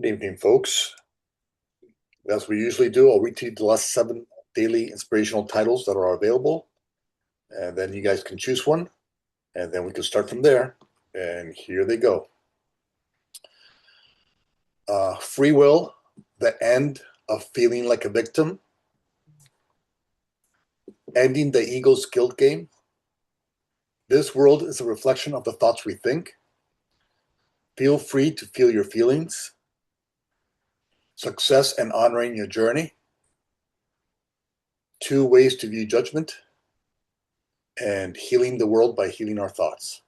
Good evening, folks. As we usually do, I'll read to you the last 7 daily inspirational titles that are available, and then you guys can choose one, and then we can start from there. And here they go. Free Will, the End of Feeling Like a Victim, Ending the Ego's Guilt Game, This World is a Reflection of the Thoughts We Think, Feel Free to Feel Your Feelings, Success and Honoring Your Journey, 2 Ways to View Judgment, and Healing the World by Healing Our Thoughts.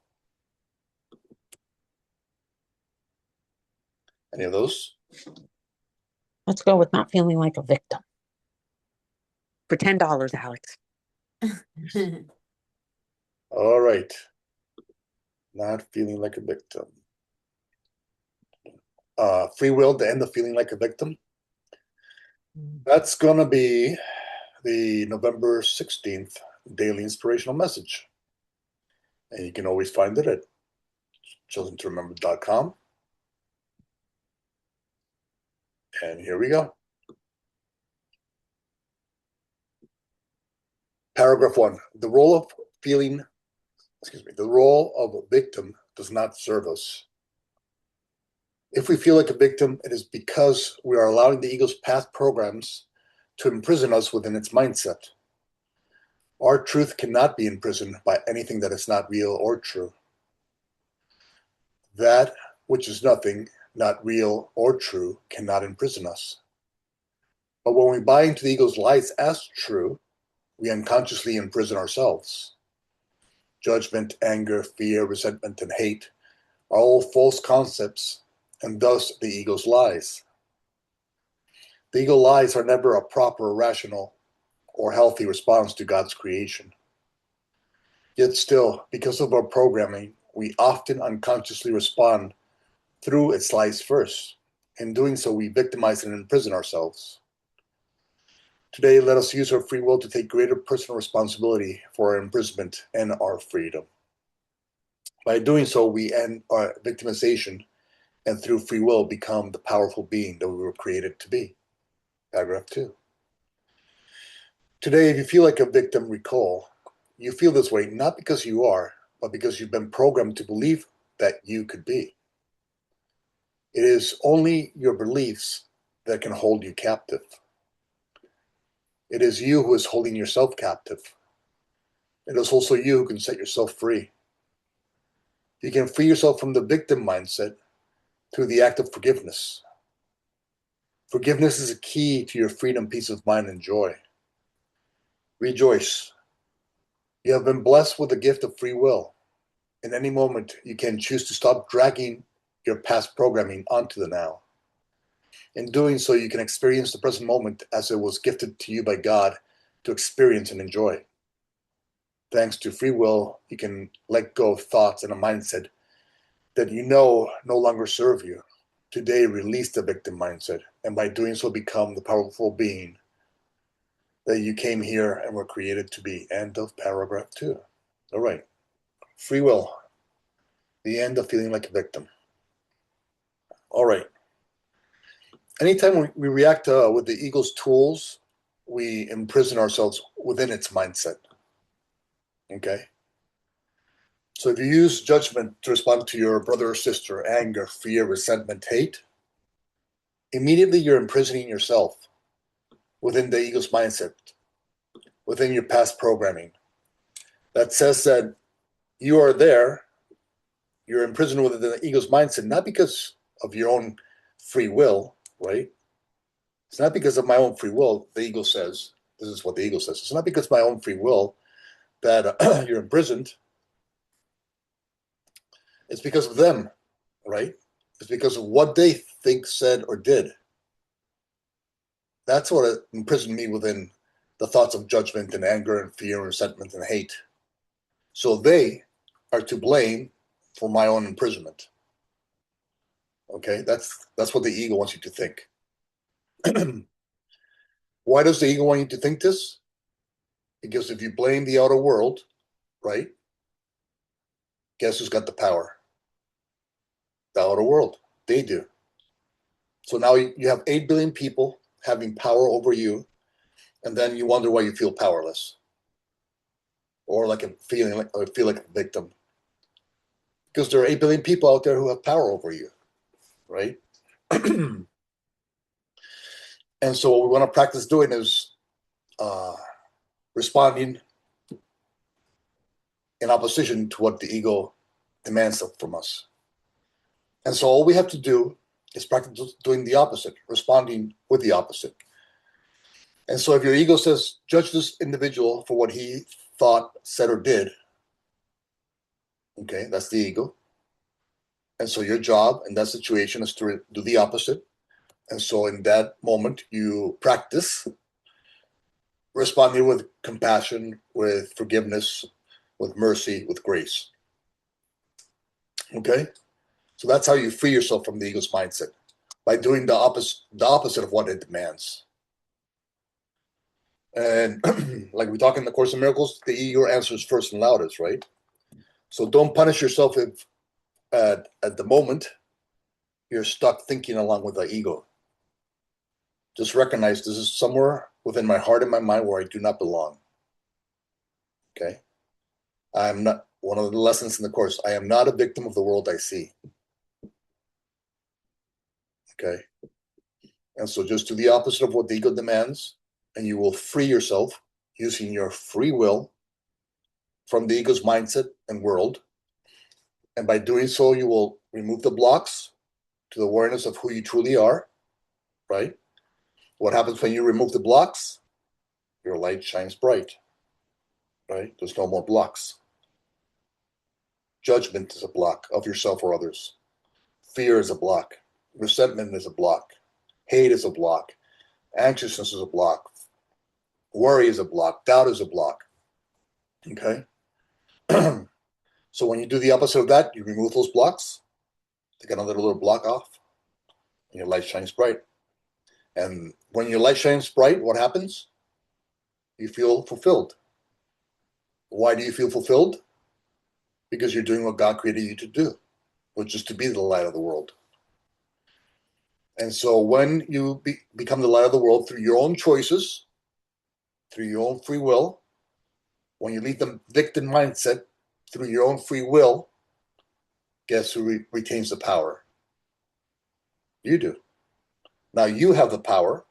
Any of those? Let's go with not feeling like a victim. For $10, Alex. All right. Not feeling like a victim. Free Will, the End of Feeling Like a Victim. That's going to be the November 16th Daily Inspirational Message. And you can always find it at childrentoremember.com. And here we go. Paragraph 1. The role of a victim does not serve us. If we feel like a victim, it is because we are allowing the ego's past programs to imprison us within its mindset. Our truth cannot be imprisoned by anything that is not real or true. That which is nothing, not real or true, cannot imprison us. But when we buy into the ego's lies as true, we unconsciously imprison ourselves. Judgment, anger, fear, resentment, and hate are all false concepts, and thus the ego's lies. The ego lies are never a proper, rational, or healthy response to God's creation. Yet still, because of our programming, we often unconsciously respond through its lies first. In doing so, we victimize and imprison ourselves. Today, let us use our free will to take greater personal responsibility for our imprisonment and our freedom. By doing so, we end our victimization and through free will become the powerful being that we were created to be. Paragraph 2. Today, if you feel like a victim, recall, you feel this way not because you are, but because you've been programmed to believe that you could be. It is only your beliefs that can hold you captive. It is you who is holding yourself captive. It is also you who can set yourself free. You can free yourself from the victim mindset through the act of forgiveness. Forgiveness is a key to your freedom, peace of mind, and joy. Rejoice. You have been blessed with the gift of free will. In any moment, you can choose to stop dragging your past programming onto the now. In doing so, you can experience the present moment as it was gifted to you by God to experience and enjoy. Thanks to free will, you can let go of thoughts and a mindset that you know no longer serve you. Today, release the victim mindset, and by doing so, become the powerful being that you came here and were created to be. End of paragraph 2. All right. Free will, the end of feeling like a victim. All right. Anytime we react with the ego's tools, we imprison ourselves within its mindset. Okay? So if you use judgment to respond to your brother or sister, anger, fear, resentment, hate, immediately you're imprisoning yourself within the ego's mindset, within your past programming. That says that you are there, you're imprisoned within the ego's mindset, not because of your own free will, right? It's not because of my own free will, the ego says. This is what the ego says. It's not because of my own free will that you're imprisoned. It's because of them, right? It's because of what they think, said, or did. That's what imprisoned me within the thoughts of judgment and anger and fear and resentment and hate. So they are to blame for my own imprisonment. Okay, that's what the ego wants you to think. Why does the ego want you to think this? Because if you blame the outer world, right, guess who's got the power? The outer world. They do. So now you have 8 billion people having power over you, and then you wonder why you feel powerless or like feel like a victim. Because there are 8 billion people out there who have power over you, right? And so what we want to practice doing is responding in opposition to what the ego demands from us. And so all we have to do is practice doing the opposite, responding with the opposite. And so if your ego says, judge this individual for what he thought, said, or did, okay, that's the ego. And so your job in that situation is to do the opposite. And so in that moment, you practice responding with compassion, with forgiveness, with mercy, with grace. Okay? So that's how you free yourself from the ego's mindset, by doing the opposite of what it demands. And like we talk in the Course in Miracles, the ego answers first and loudest, right? So don't punish yourself if at the moment you're stuck thinking along with the ego. Just recognize this is somewhere within my heart and my mind where I do not belong. Okay? I'm not, one of the lessons in the Course, I am not a victim of the world I see. Okay? And so just do the opposite of what the ego demands, and you will free yourself using your free will from the ego's mindset and world. And by doing so, you will remove the blocks to the awareness of who you truly are, right? What happens when you remove the blocks? Your light shines bright, right? There's no more blocks. Judgment is a block of yourself or others. Fear is a block. Resentment is a block. Hate is a block. Anxiousness is a block. Worry is a block. Doubt is a block. Okay? So when you do the opposite of that, you remove those blocks, take another little block off, and your light shines bright. And when your light shines bright, what happens? You feel fulfilled. Why do you feel fulfilled? Because you're doing what God created you to do, which is to be the light of the world. And so when you become the light of the world through your own choices, through your own free will, when you leave the victim mindset through your own free will, guess who retains the power? You do. Now you have the power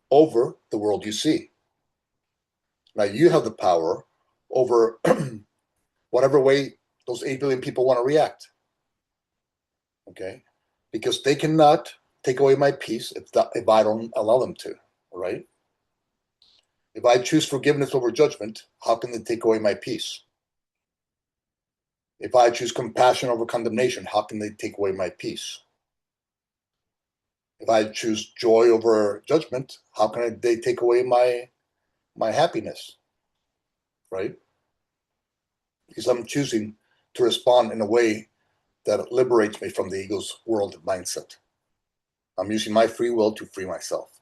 over the world you see. Now you have the power over whatever way those 8 billion people want to react. Okay? Because they cannot take away my peace if I don't allow them to, right? If I choose forgiveness over judgment, how can they take away my peace? If I choose compassion over condemnation, how can they take away my peace? If I choose joy over judgment, how can they take away my happiness? Right? Because I'm choosing to respond in a way that liberates me from the ego's world of mindset. I'm using my free will to free myself.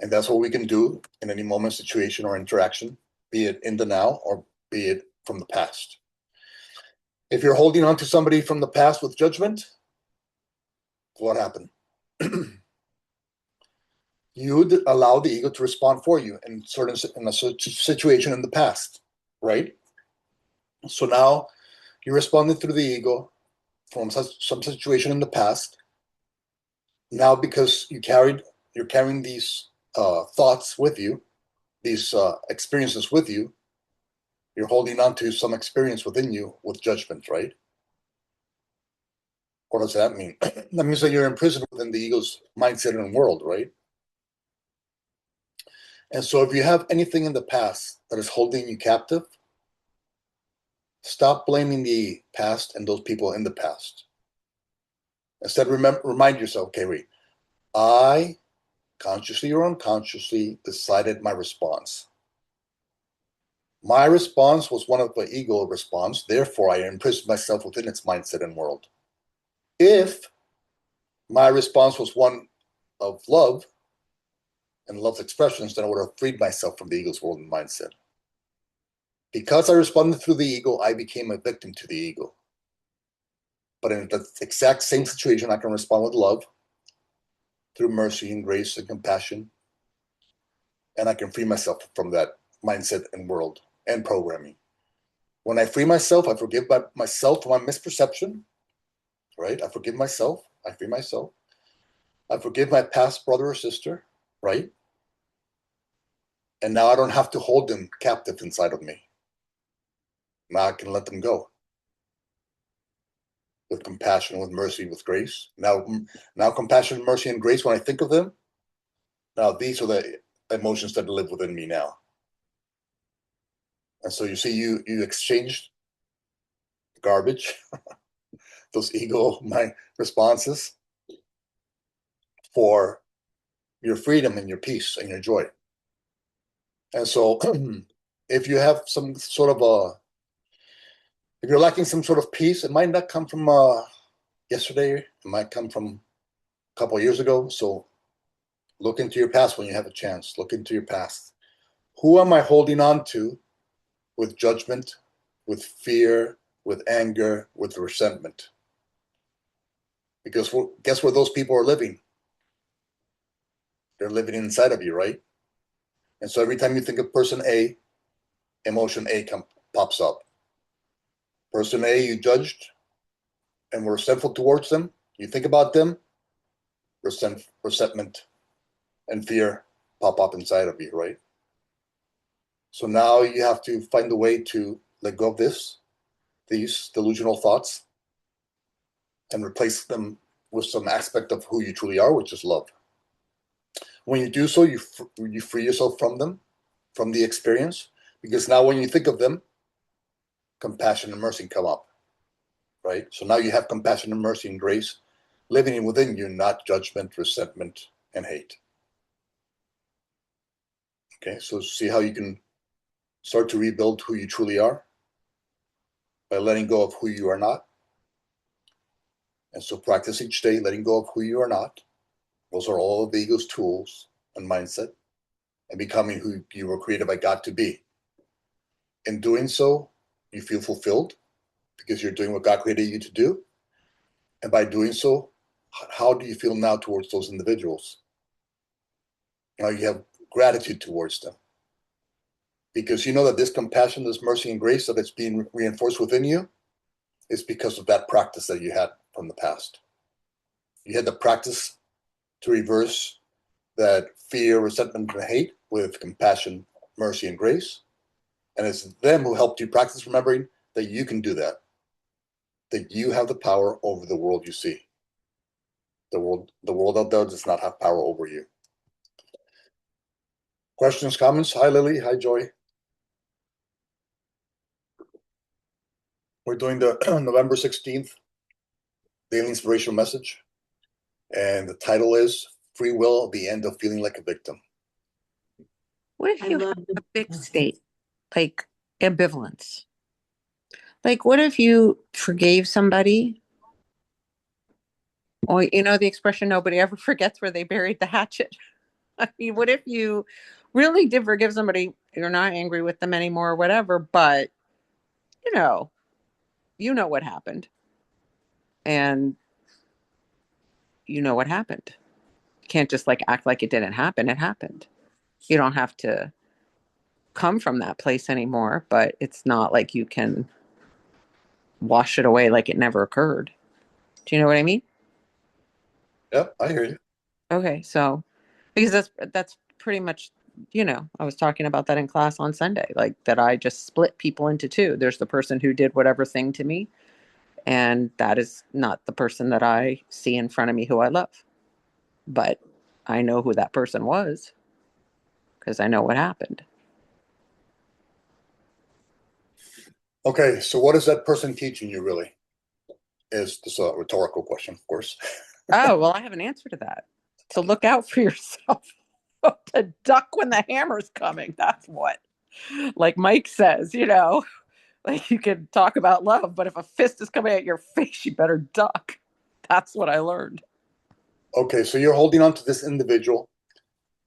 And that's what we can do in any moment, situation, or interaction, be it in the now or be it from the past. If you're holding on to somebody from the past with judgment, what happened? You allow the ego to respond for you in a situation in the past, right? So now you responded through the ego from some situation in the past. Now, because you're carrying these thoughts with you, these experiences with you, you're holding on to some experience within you with judgment, right? What does that mean? That means that you're imprisoned within the ego's mindset and world, right? And so if you have anything in the past that is holding you captive, stop blaming the past and those people in the past. Instead, remind yourself, okay, wait, I consciously or unconsciously decided my response. My response was one of the ego response. Therefore, I imprisoned myself within its mindset and world. If my response was one of love and love's expressions, then I would have freed myself from the ego's world and mindset. Because I responded through the ego, I became a victim to the ego. But in the exact same situation, I can respond with love, through mercy and grace and compassion, and I can free myself from that mindset and world and programming. When I free myself, I forgive myself for my misperception, right? I forgive myself. I free myself. I forgive my past brother or sister, right? And now I don't have to hold them captive inside of me. Now I can let them go with compassion, with mercy, with grace. Now compassion, mercy, and grace, when I think of them, now these are the emotions that live within me now. And so you see, you exchanged garbage, those ego my responses, for your freedom and your peace and your joy. And so if you have some sort of if you're lacking some sort of peace, it might not come from yesterday, it might come from a couple of years ago. So look into your past when you have a chance. Look into your past. Who am I holding on to with judgment, with fear, with anger, with resentment? Because guess where those people are living? They're living inside of you, right? And so every time you think of person A, emotion A pops up. Person A, you judged and were resentful towards them. You think about them, resentment and fear pop up inside of you, right? So now you have to find a way to let go of these delusional thoughts, and replace them with some aspect of who you truly are, which is love. When you do so, you free yourself from them, from the experience, because now when you think of them, compassion and mercy come up, right? So now you have compassion and mercy and grace living within you, not judgment, resentment, and hate. Okay, so see how you can start to rebuild who you truly are by letting go of who you are not. And so practice each day letting go of who you are not. Those are all of the ego's tools and mindset, and becoming who you were created by God to be. In doing so, you feel fulfilled because you're doing what God created you to do. And by doing so, how do you feel now towards those individuals? Now you have gratitude towards them, because you know that this compassion, this mercy and grace that it's being reinforced within you is because of that practice that you had from the past. You had the practice to reverse that fear, resentment, and hate with compassion, mercy, and grace. And it's them who helped you practice remembering that you can do that you have the power over the world you see. The world out there does not have power over you. Questions, comments? Hi, Lily. Hi, Joy. We're doing the November 16th Daily Inspirational Message. And the title is Free Will, the End of Feeling Like a Victim. What if you have a fixed state, like ambivalence? Like, what if you forgave somebody? Or, the expression, nobody ever forgets where they buried the hatchet. I mean, what if you really did forgive somebody? You're not angry with them anymore or whatever, but, you know, what happened. And you know what happened. You can't just like act like it didn't happen. It happened. You don't have to come from that place anymore, but it's not like you can wash it away like it never occurred. Do you know what I mean? Yep, I hear you. Okay, so because that's pretty much, I was talking about that in class on Sunday, like that I just split people into two. There's the person who did whatever thing to me, and that is not the person that I see in front of me who I love. But I know who that person was because I know what happened. Okay, so what is that person teaching you really? Is this a rhetorical question, of course? Oh, well, I have an answer to that. To look out for yourself. To duck when the hammer's coming. That's what. Like Mike says, like you can talk about love, but if a fist is coming at your face, you better duck. That's what I learned. Okay, so you're holding on to this individual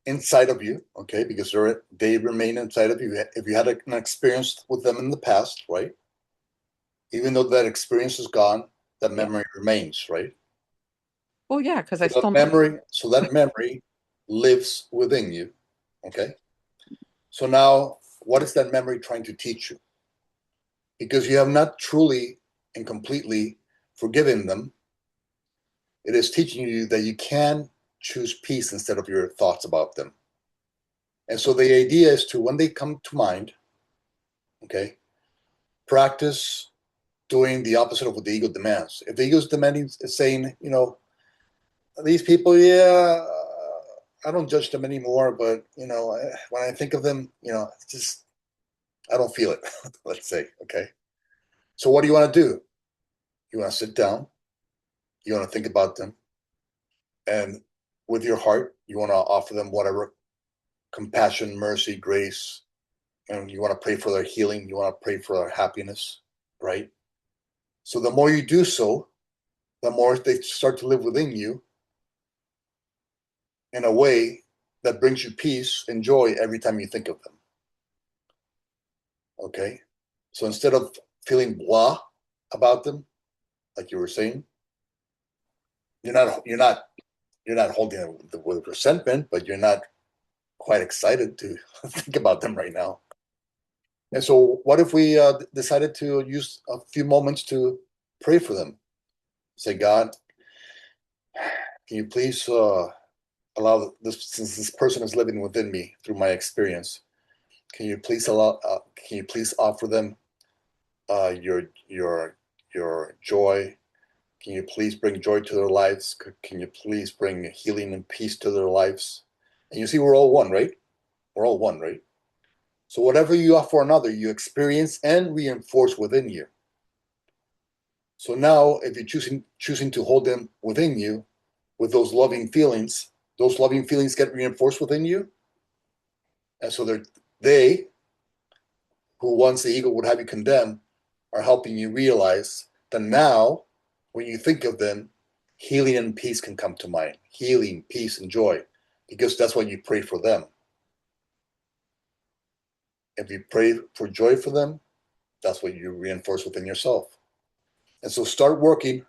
inside of you, okay, because they remain inside of you. If you had an experience with them in the past, right? Even though that experience is gone, that Yeah. memory remains, right? Well, yeah, because I So still. that memory lives within you. Okay. So now, what is that memory trying to teach you? Because you have not truly and completely forgiven them, it is teaching you that you can choose peace instead of your thoughts about them. And so the idea is to, when they come to mind, okay, practice doing the opposite of what the ego demands. If the ego is demanding, saying, these people, yeah, I don't judge them anymore, but when I think of them, it's just I don't feel it. Let's say, okay. So what do you want to do? You want to sit down. You want to think about them, and with your heart, you want to offer them whatever compassion, mercy, grace, and you want to pray for their healing. You want to pray for their happiness, right? So the more you do so, the more they start to live within you in a way that brings you peace and joy every time you think of them. Okay. So instead of feeling blah about them, like you were saying, you're not holding it with resentment, but you're not quite excited to think about them right now. And so, what if we decided to use a few moments to pray for them? Say, God, can you please allow this, since this person is living within me through my experience, can you please offer them your joy? Can you please bring joy to their lives? Can you please bring healing and peace to their lives? And you see, we're all one, right? We're all one, right? So whatever you offer another, you experience and reinforce within you. So now, if you're choosing to hold them within you with those loving feelings get reinforced within you, and so they who once the ego would have you condemn are helping you realize that now, when you think of them, healing and peace can come to mind. Healing, peace, and joy, because that's what you pray for them. If you pray for joy for them, that's what you reinforce within yourself. And so start working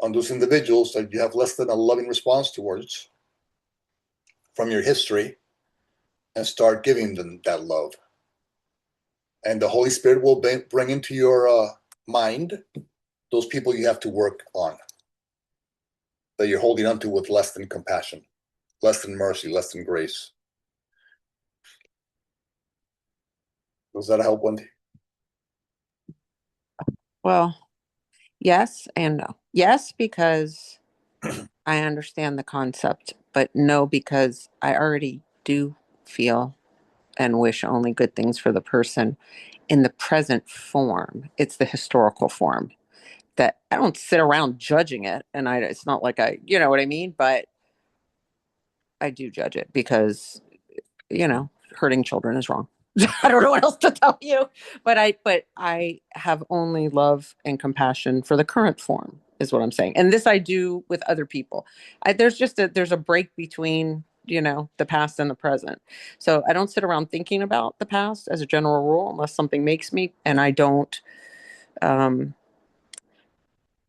on those individuals that you have less than a loving response towards from your history, and start giving them that love. And the Holy Spirit will bring into your mind those people you have to work on, that you're holding on to with less than compassion, less than mercy, less than grace. Does that help, Wendy? Well, yes and no. Yes, because I understand the concept, but no, because I already do feel and wish only good things for the person in the present form. It's the historical form that I don't sit around judging it. And it's not like you know what I mean? But I do judge it because, hurting children is wrong. I don't know what else to tell you, but I have only love and compassion for the current form is what I'm saying. And this I do with other people. There's a break between, the past and the present. So I don't sit around thinking about the past as a general rule unless something makes me, and I don't um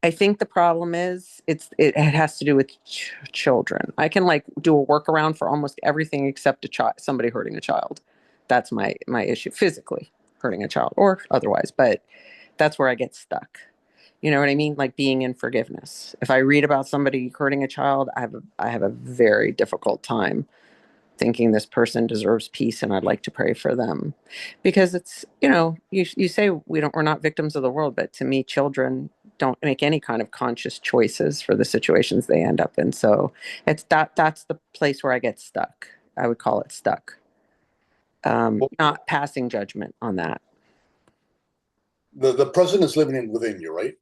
I think the problem is it has to do with children. I can like do a workaround for almost everything except a child, somebody hurting a child. That's my issue, physically hurting a child or otherwise. But that's where I get stuck. You know what I mean? Like being in forgiveness. If I read about somebody hurting a child, I have a very difficult time thinking this person deserves peace and I'd like to pray for them. Because it's, you say we're not victims of the world, but to me, children don't make any kind of conscious choices for the situations they end up in. So that's the place where I get stuck. I would call it stuck. Well, Not passing judgment on that. the present is living within you, right?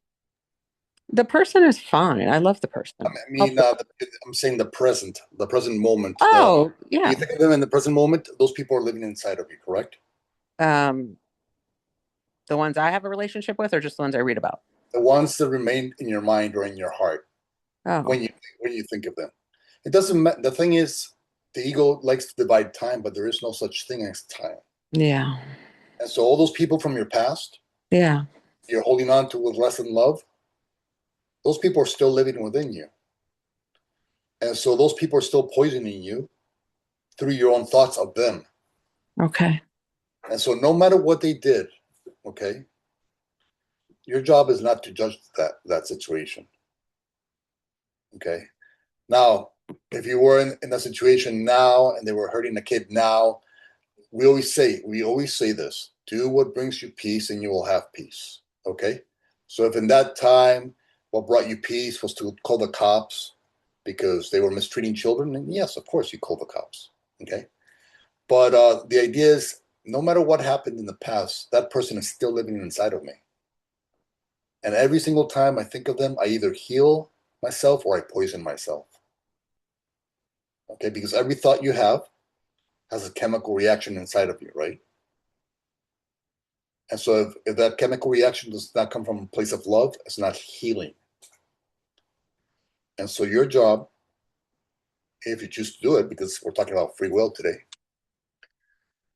The person is fine. I love the person. I mean, I'm saying the present moment. Oh, You yeah. think of them in the present moment, those people are living inside of you, correct? Um, the ones I have a relationship with, or just the ones I read about? The ones that remain in your mind or in your heart Oh, when you think of them. It doesn't matter. The thing is, the ego likes to divide time, but there is no such thing as time. yeah, And so all those people from your past, yeah. you're holding on to with less than love, those people are still living within you. And so those people are still poisoning you through your own thoughts of them. Okay. And so no matter what they did, okay, your job is not to judge that situation. Okay. Now, if you were in a situation now and they were hurting a kid now, we always say this: do what brings you peace and you will have peace. Okay. So if in that time what brought you peace was to call the cops because they were mistreating children, then yes, of course you call the cops. Okay. But the idea is no matter what happened in the past, that person is still living inside of me. And every single time I think of them, I either heal myself or I poison myself. Okay, because every thought you have has a chemical reaction inside of you, right? And so if that chemical reaction does not come from a place of love, it's not healing. And so your job, if you choose to do it, because we're talking about free will today,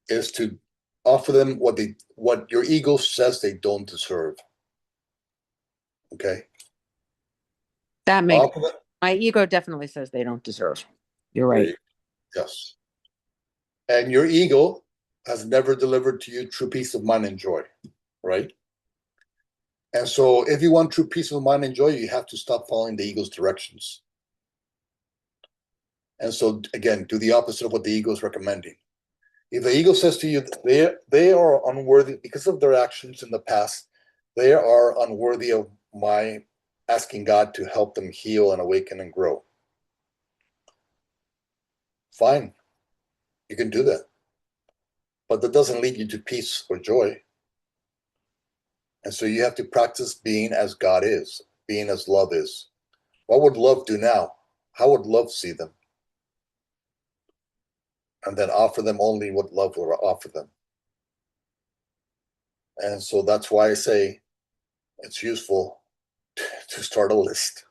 is to offer them what your ego says they don't deserve. Okay. That makes Offer them, my ego definitely says they don't deserve. You're there right. you go. Yes. And your ego has never delivered to you true peace of mind and joy, right? And so if you want true peace of mind and joy, you have to stop following the ego's directions. And so again, do the opposite of what the ego is recommending. If the ego says to you they are unworthy because of their actions in the past, they are unworthy of my asking God to help them heal and awaken and grow. Fine, you can do that. But that doesn't lead you to peace or joy. And so you have to practice being as God is, being as love is. What would love do now? How would love see them? And then offer them only what love will offer them. And so that's why I say it's useful to start a list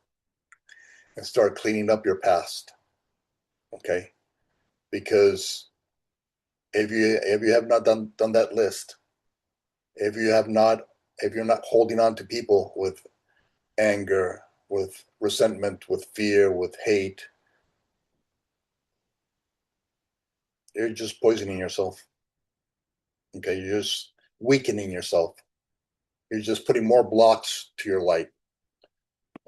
and start cleaning up your past. Okay. Because if you have not done that list, if you have not if you're not holding on to people with anger, with resentment, with fear, with hate, you're just poisoning yourself. Okay, you're just weakening yourself. You're just putting more blocks to your light,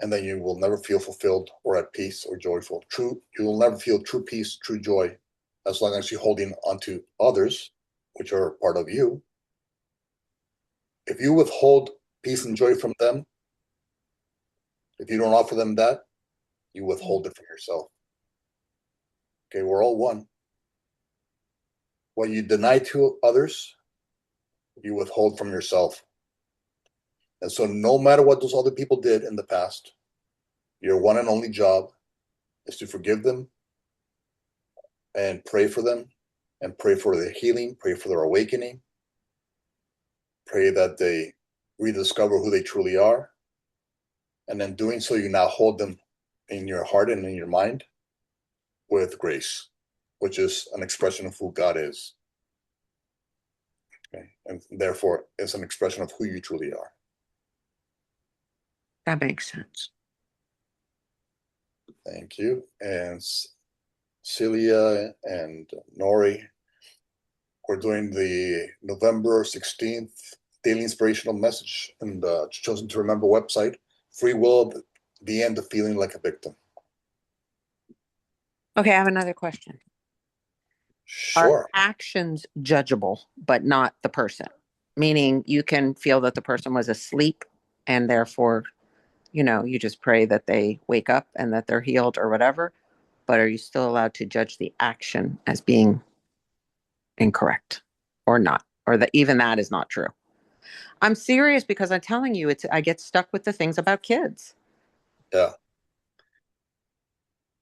and then you will never feel fulfilled or at peace or joyful. You will never feel true peace, true joy, as long as you're holding onto others, which are part of you. If you withhold peace and joy from them, if you don't offer them that, you withhold it from yourself. Okay, we're all one. What you deny to others, you withhold from yourself. And so, no matter what those other people did in the past, your one and only job is to forgive them and pray for them and pray for their healing, pray for their awakening, pray that they rediscover who they truly are. And then doing so, you now hold them in your heart and in your mind with grace, which is an expression of who God is. Okay? And therefore, it's an expression of who you truly are. That makes sense. Thank you. And Celia and Nori, we're doing the November 16th daily inspirational message and the Chosen to Remember website. Free will, the end of feeling like a victim. Okay, I have another question. Are Sure. actions judgeable, but not the person? Meaning you can feel that the person was asleep and therefore, you just pray that they wake up and that they're healed or whatever. But are you still allowed to judge the action as being incorrect or not? Or that even that is not true? I'm serious because I'm telling you, I get stuck with the things about kids. Yeah.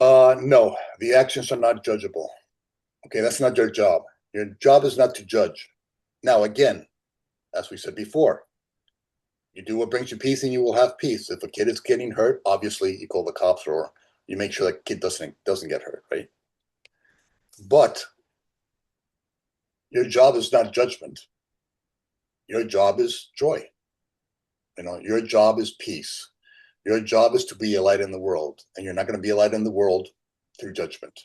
No, the actions are not judgeable. Okay, that's not your job. Your job is not to judge. Now, again, as we said before, you do what brings you peace and you will have peace. If a kid is getting hurt, obviously you call the cops or you make sure that kid doesn't get hurt, right? But your job is not judgment. Your job is joy. Your job is peace. Your job is to be a light in the world, and you're not going to be a light in the world through judgment.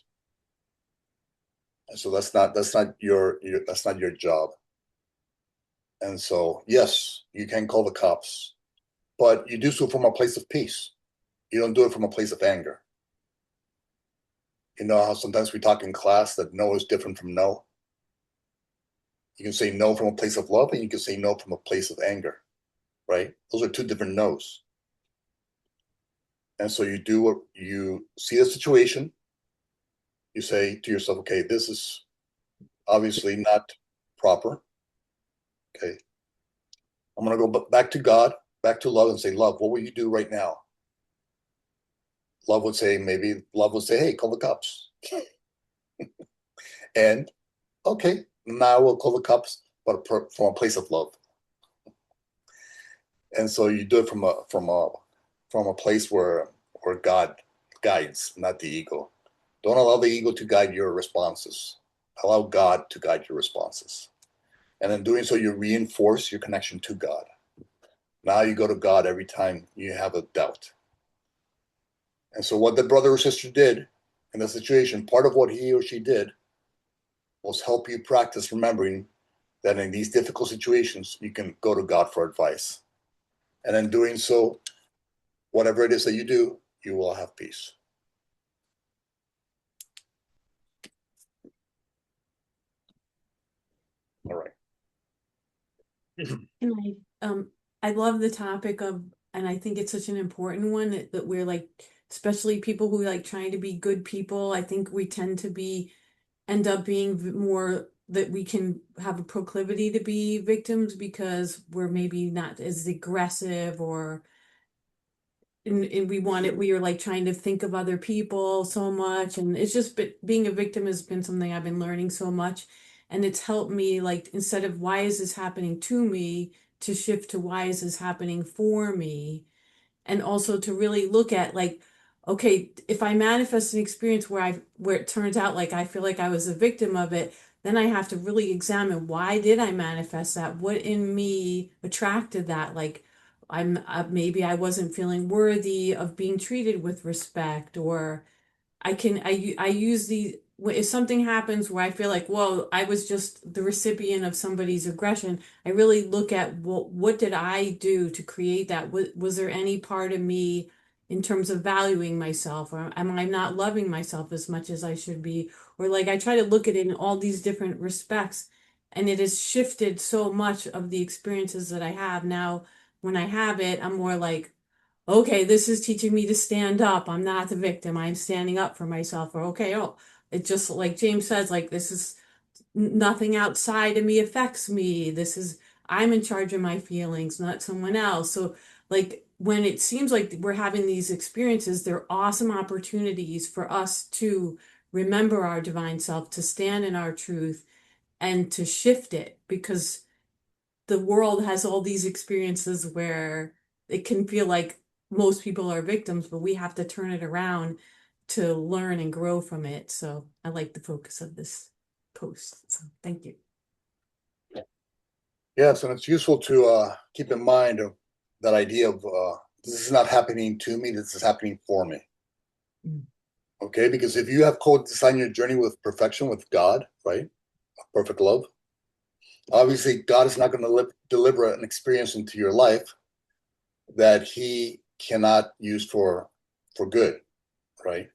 And so that's not your job. And so, yes, you can call the cops, but you do so from a place of peace. You don't do it from a place of anger. You know how sometimes we talk in class that no is different from no? You can say no from a place of love, and you can say no from a place of anger, right? Those are two different no's. And so you do what you see the situation, you say to yourself, okay, this is obviously not proper. Okay. I'm going to go back to God, back to love, and say, love, what will you do right now? Love would say, hey, call the cops. And okay, now we'll call the cops, but from a place of love. And so you do it from a place where God guides, not the ego. Don't allow the ego to guide your responses. Allow God to guide your responses. And in doing so, you reinforce your connection to God. Now you go to God every time you have a doubt. And so, what the brother or sister did in the situation, part of what he or she did was help you practice remembering that in these difficult situations, you can go to God for advice. And in doing so, whatever it is that you do, you will have peace. All right. And I love the topic of, and I think it's such an important one that we're like, especially people who like trying to be good people. I think we tend to end up being more that we can have a proclivity to be victims because we're maybe not as aggressive or and we are like trying to think of other people so much, and it's just being a victim has been something I've been learning so much, and it's helped me like instead of why is this happening to me to shift to why is this happening for me, and also to really look at like, okay, if I manifest an experience where it turns out like I feel like I was a victim of it, then I have to really examine why did I manifest that? What in me attracted that? Like maybe I wasn't feeling worthy of being treated with respect, or I use the if something happens where I feel like, well, I was just the recipient of somebody's aggression, I really look at what did I do to create that? Was there any part of me in terms of valuing myself, or am I not loving myself as much as I should be? Or like I try to look at it in all these different respects, and it has shifted so much of the experiences that I have now. When I have it, I'm more like, okay, this is teaching me to stand up. I'm not the victim. I'm standing up for myself. Or, okay, oh, it just like James says, like, this is nothing outside of me affects me. I'm in charge of my feelings, not someone else. So, like, when it seems like we're having these experiences, they're awesome opportunities for us to remember our divine self, to stand in our truth, and to shift it because the world has all these experiences where it can feel like most people are victims, but we have to turn it around to learn and grow from it. So I like the focus of this post. So thank you. Yes, and it's useful to keep in mind that idea of this is not happening to me, this is happening for me. Mm. Okay, because if you have co-designed your journey with perfection with God, right? Perfect love. Obviously, God is not going to deliver an experience into your life that He cannot use for good, right?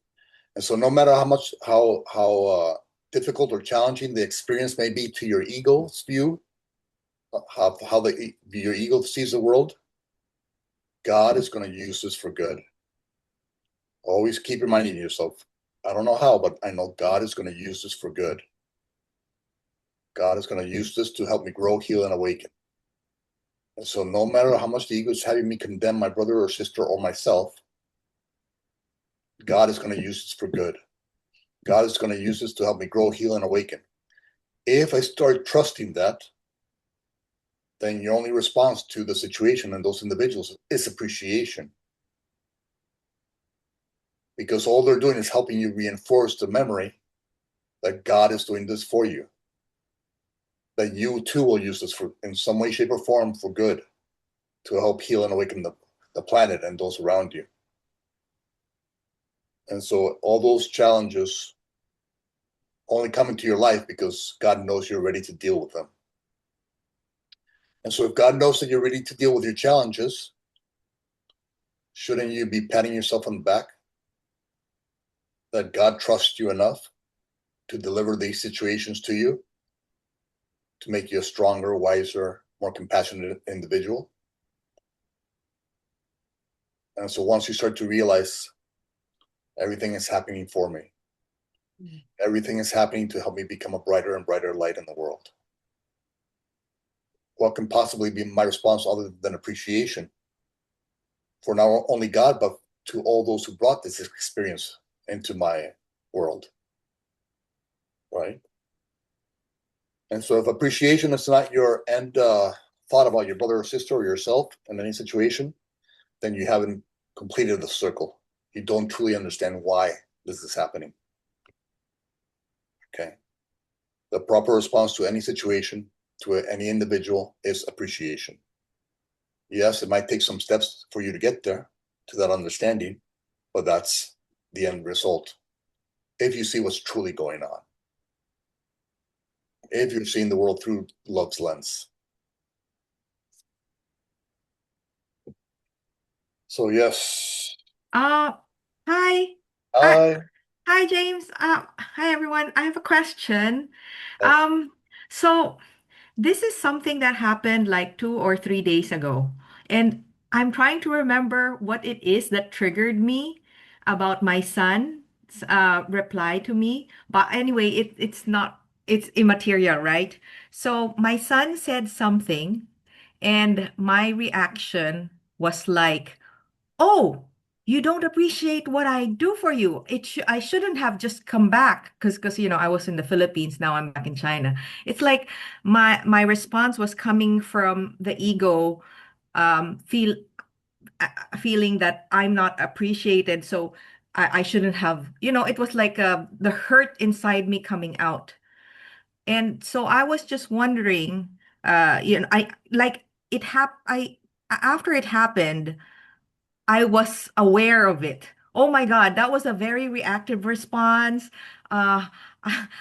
And so, no matter how difficult or challenging the experience may be to your ego's view, how your ego sees the world, God is going to use this for good. Always keep reminding yourself, I don't know how, but I know God is going to use this for good. God is going to use this to help me grow, heal, and awaken. And so, no matter how much the ego is having me condemn my brother or sister or myself, God is going to use this for good. God is going to use this to help me grow, heal, and awaken. If I start trusting that, then your only response to the situation and those individuals is appreciation. Because all they're doing is helping you reinforce the memory that God is doing this for you. That you too will use this for in some way, shape, or form for good to help heal and awaken the planet and those around you. And so all those challenges only come into your life because God knows you're ready to deal with them. And so if God knows that you're ready to deal with your challenges, shouldn't you be patting yourself on the back? That God trusts you enough to deliver these situations to you, to make you a stronger, wiser, more compassionate individual. And so once you start to realize everything is happening for me, everything is happening to help me become a brighter and brighter light in the world, what can possibly be my response other than appreciation for not only God, but to all those who brought this experience into my world, right? And so if appreciation is not your end thought about your brother or sister or yourself in any situation, then you haven't completed the circle. You don't truly understand why this is happening. Okay. The proper response to any situation, to any individual, is appreciation. Yes, it might take some steps for you to get there, to that understanding, but that's the end result. If you see what's truly going on, if you're seeing the world through love's lens. So yes. Uh, hi. Hi, I hi James. Hi everyone. I have a question. yes. Um, so this is something that happened like 2 or 3 days ago, and I'm trying to remember what it is that triggered me about my son's reply to me. But anyway, it's not, it's immaterial, right? So my son said something, and my reaction was like, oh, you don't appreciate what I do for you. I shouldn't have just come back because I was in the Philippines, now I'm back in China. It's like my response was coming from the ego, feeling that I'm not appreciated, so I shouldn't have, it was like the hurt inside me coming out. And so I was just wondering, I like it I after it happened, I was aware of it. Oh my God, that was a very reactive response. Uh,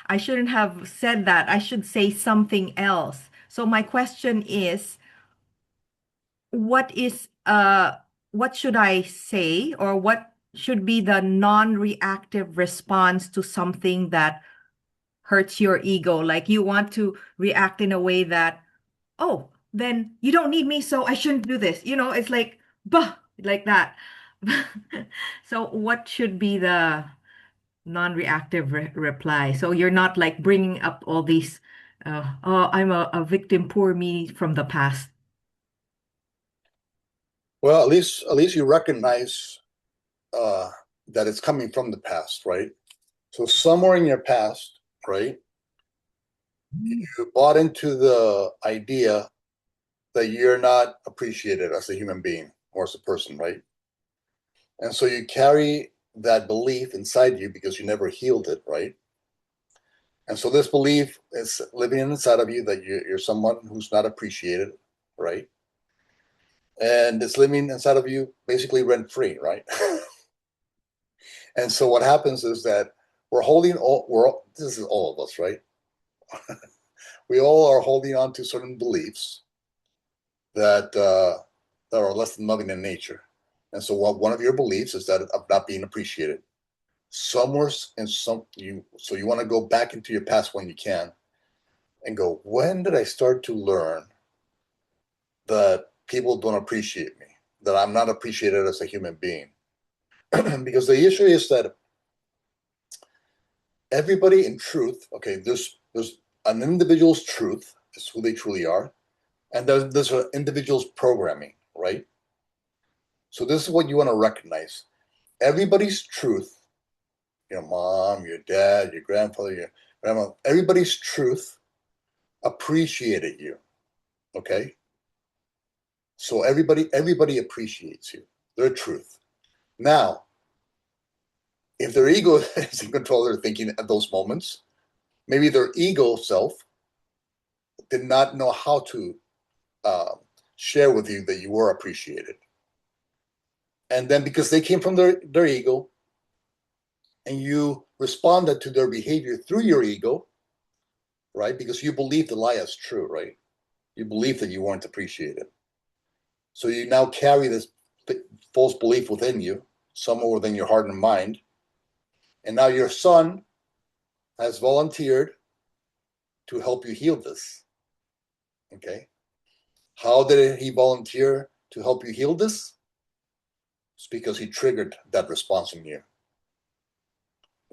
I shouldn't have said that. I should say something else. So my question is, what is what should I say, or what should be the non-reactive response to something that hurts your ego? Like you want to react in a way that, oh, then you don't need me, so I shouldn't do this. It's like, bah, like that. So, what should be the non-reactive reply? So you're not like bringing up all these, oh, I'm a victim, poor me from the past. Well, at least you recognize uh, that it's coming from the past, right? So somewhere in your past, right, you bought into the idea that you're not appreciated as a human being or as a person, right? And so you carry that belief inside you because you never healed it, right? And so this belief is living inside of you that you're someone who's not appreciated, right? And it's living inside of you basically rent free, right? And so what happens is that this is all of us, right? We all are holding on to certain beliefs that are less than loving in nature. And so one of your beliefs is that of not being appreciated. Somewhere in some you so you want to go back into your past when you can and go, when did I start to learn that people don't appreciate me, that I'm not appreciated as a human being? Because the issue is that everybody in truth, okay, there's an individual's truth is who they truly are, and there's an individual's programming, right? So this is what you want to recognize. Everybody's truth, your mom, your dad, your grandfather, your grandma, everybody's truth appreciated you. Okay. So everybody appreciates you, their truth. Now, if their ego is in control of their thinking at those moments, maybe their ego self did not know how to uh, share with you that you were appreciated. And then because they came from their ego, and you responded to their behavior through your ego, right? Because you believe the lie as true, right? You believe that you weren't appreciated. So you now carry this false belief within you, somewhere within your heart and mind. And now your son has volunteered to help you heal this. Okay. How did he volunteer to help you heal this? It's because he triggered that response in you.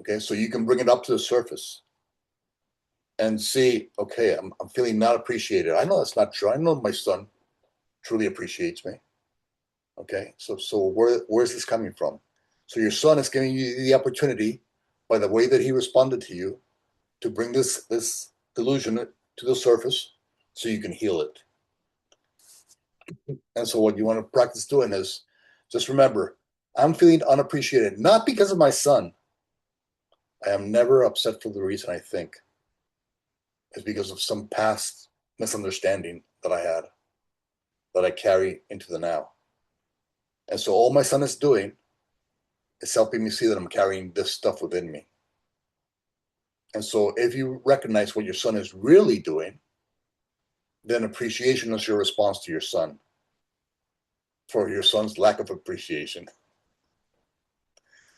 Okay. So you can bring it up to the surface and see, okay, I'm feeling not appreciated. I know that's not true. I know my son truly appreciates me. Okay. So where's this coming from? So your son is giving you the opportunity, by the way that he responded to you, to bring this delusion to the surface so you can heal it. And so what you want to practice doing is just remember, I'm feeling unappreciated, not because of my son. I am never upset for the reason I think. It's because of some past misunderstanding that I had, that I carry into the now. And so all my son is doing is helping me see that I'm carrying this stuff within me. And so if you recognize what your son is really doing, then appreciation is your response to your son for your son's lack of appreciation.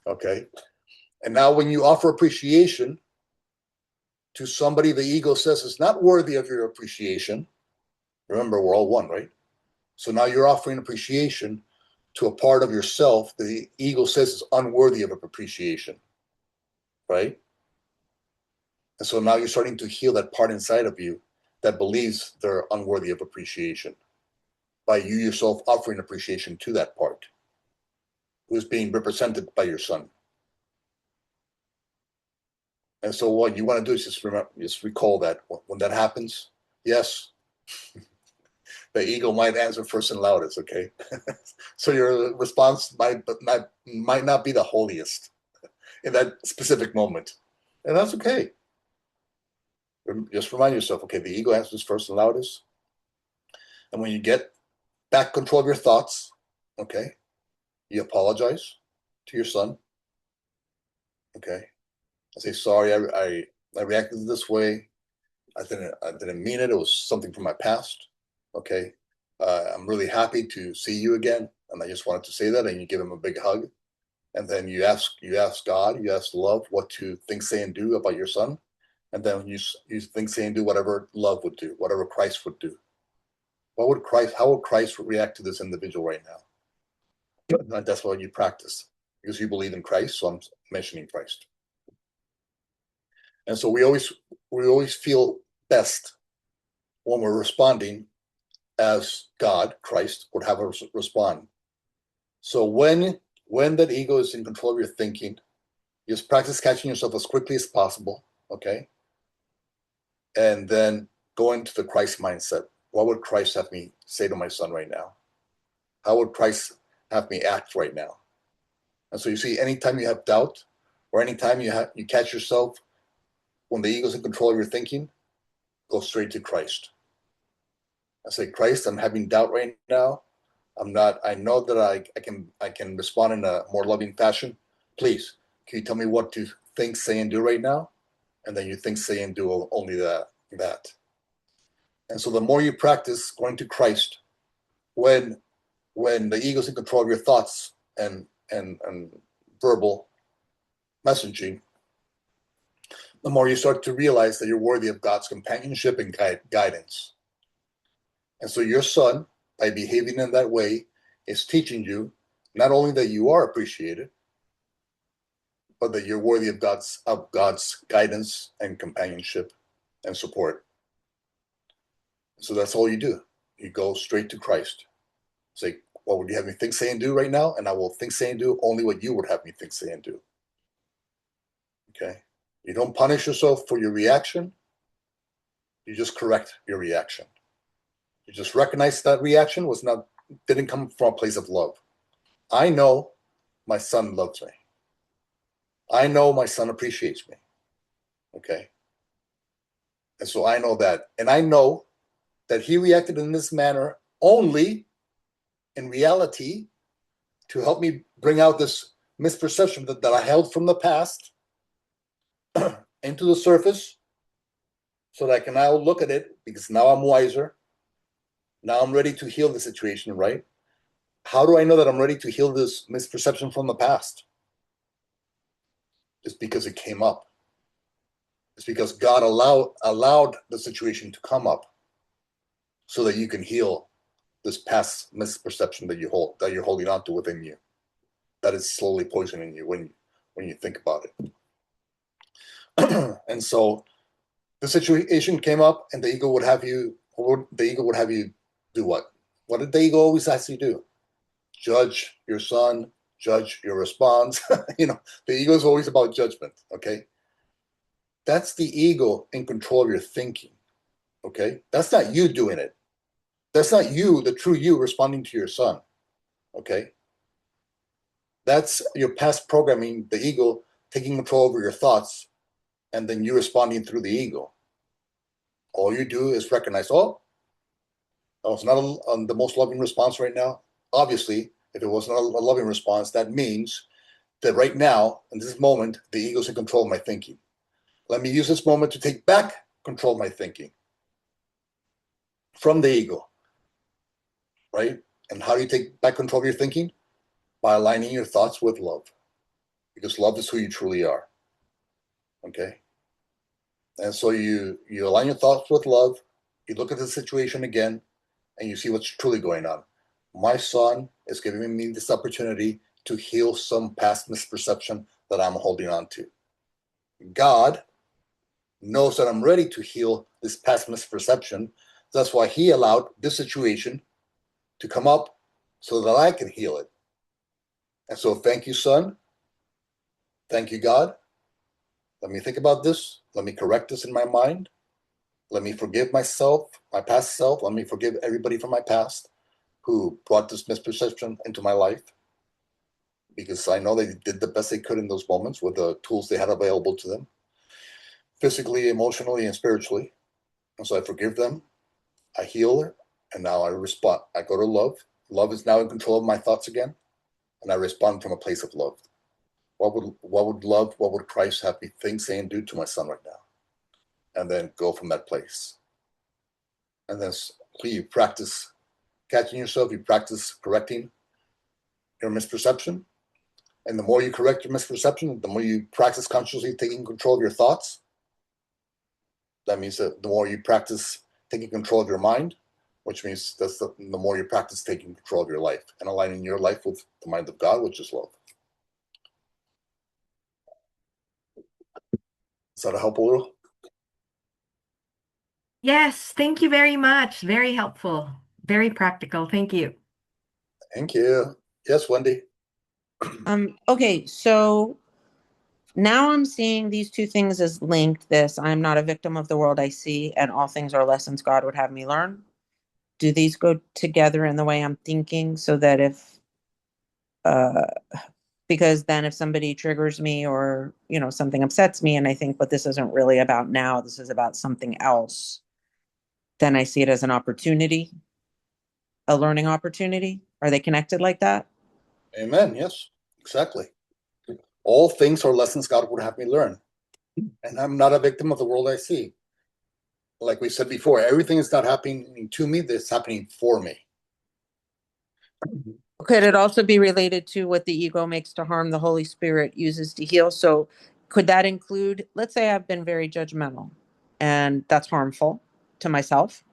Okay. And now when you offer appreciation to somebody the ego says is not worthy of your appreciation, remember, we're all one, right? So now you're offering appreciation to a part of yourself that the ego says is unworthy of appreciation, right? And so now you're starting to heal that part inside of you that believes they're unworthy of appreciation by you yourself offering appreciation to that part who is being represented by your son. And so what you want to do is just recall that when that happens, yes, the ego might answer first and loudest, okay? So your response might not be the holiest in that specific moment. And that's okay. Just remind yourself, okay, the ego answers first and loudest. And when you get back control of your thoughts, okay, you apologize to your son. Okay. I say, sorry, I reacted this way. I didn't mean it. It was something from my past. Okay. I'm really happy to see you again. And I just wanted to say that. And you give him a big hug. And then you ask God, you ask love what to think, say, and do about your son. And then you think, say, and do whatever love would do, whatever Christ would do. How would Christ react to this individual right now? And that's what you practice because you believe in Christ. So I'm mentioning Christ. And so we always feel best when we're responding as God, Christ, would have us respond. So when that ego is in control of your thinking, just practice catching yourself as quickly as possible, okay? And then go into the Christ mindset. What would Christ have me say to my son right now? How would Christ have me act right now? And so you see, anytime you have doubt or anytime you catch yourself when the ego is in control of your thinking, go straight to Christ. I say, Christ, I'm having doubt right now. I know that I can respond in a more loving fashion. Please, can you tell me what to think, say, and do right now? And then you think, say, and do only that. And so the more you practice going to Christ, when the ego is in control of your thoughts and verbal messaging, the more you start to realize that you're worthy of God's companionship and guidance. And so your son, by behaving in that way, is teaching you not only that you are appreciated, but that you're worthy of God's guidance and companionship and support. So that's all you do. You go straight to Christ. Say, what would you have me think, say, and do right now? And I will think, say, and do only what you would have me think, say, and do. Okay? You don't punish yourself for your reaction. You just correct your reaction. You just recognize that reaction didn't come from a place of love. I know my son loves me. I know my son appreciates me. Okay? And so I know that. And I know that he reacted in this manner only in reality to help me bring out this misperception that I held from the past into the surface so that I can now look at it, because now I'm wiser. Now I'm ready to heal the situation, right? How do I know that I'm ready to heal this misperception from the past? It's because it came up. It's because God allowed the situation to come up so that you can heal this past misperception that you're holding on to within you. That is slowly poisoning you when you think about it. And so the situation came up, and the ego would have you do what? What did the ego always ask you to do? Judge your son, judge your response. The ego is always about judgment. Okay, that's the ego in control of your thinking. Okay, that's not you doing it. That's not you, the true you, responding to your son. Okay, that's your past programming, the ego taking control over your thoughts, and then you responding through the ego. All you do is recognize, oh, it's not the most loving response right now. Obviously, if it was not a loving response, that means that right now, in this moment, the ego's in control of my thinking. Let me use this moment to take back control of my thinking from the ego, right? And how do you take back control of your thinking? By aligning your thoughts with love, because love is who you truly are. Okay? And so you align your thoughts with love, you look at the situation again, and you see what's truly going on. My son is giving me this opportunity to heal some past misperception that I'm holding on to. God knows that I'm ready to heal this past misperception. That's why he allowed this situation to come up so that I can heal it. And so thank you, son. Thank you, God. Let me think about this. Let me correct this in my mind. Let me forgive myself, my past self. Let me forgive everybody from my past who brought this misperception into my life, because I know they did the best they could in those moments with the tools they had available to them, physically, emotionally, and spiritually. And so I forgive them. I heal it, and now I respond. I go to love. Love is now in control of my thoughts again, and I respond from a place of love. What would Christ have me think, say, and do to my son right now? And then go from that place. And then you practice catching yourself, you practice correcting your misperception. And the more you correct your misperception, the more you practice consciously taking control of your thoughts. That means that the more you practice taking control of your mind, which means that's the more you practice taking control of your life and aligning your life with the mind of God, which is love. Is that a helpful little? Yes, thank you very much. Very helpful. Very practical. Thank you. Thank you. Yes, Wendy. Okay, so now I'm seeing these two things as linked. This, I'm not a victim of the world I see, and all things are lessons God would have me learn. Do these go together in the way I'm thinking, so that uh because then if somebody triggers me, or something upsets me, and I think, but this isn't really about now, this is about something else, then I see it as an opportunity, a learning opportunity. Are they connected like that? Amen. Yes, exactly. All things are lessons God would have me learn. And I'm not a victim of the world I see. Like we said before, everything is not happening to me, that's happening for me. Could it also be related to what the ego makes to harm, the Holy Spirit uses to heal? So could that include, let's say I've been very judgmental, and that's harmful to myself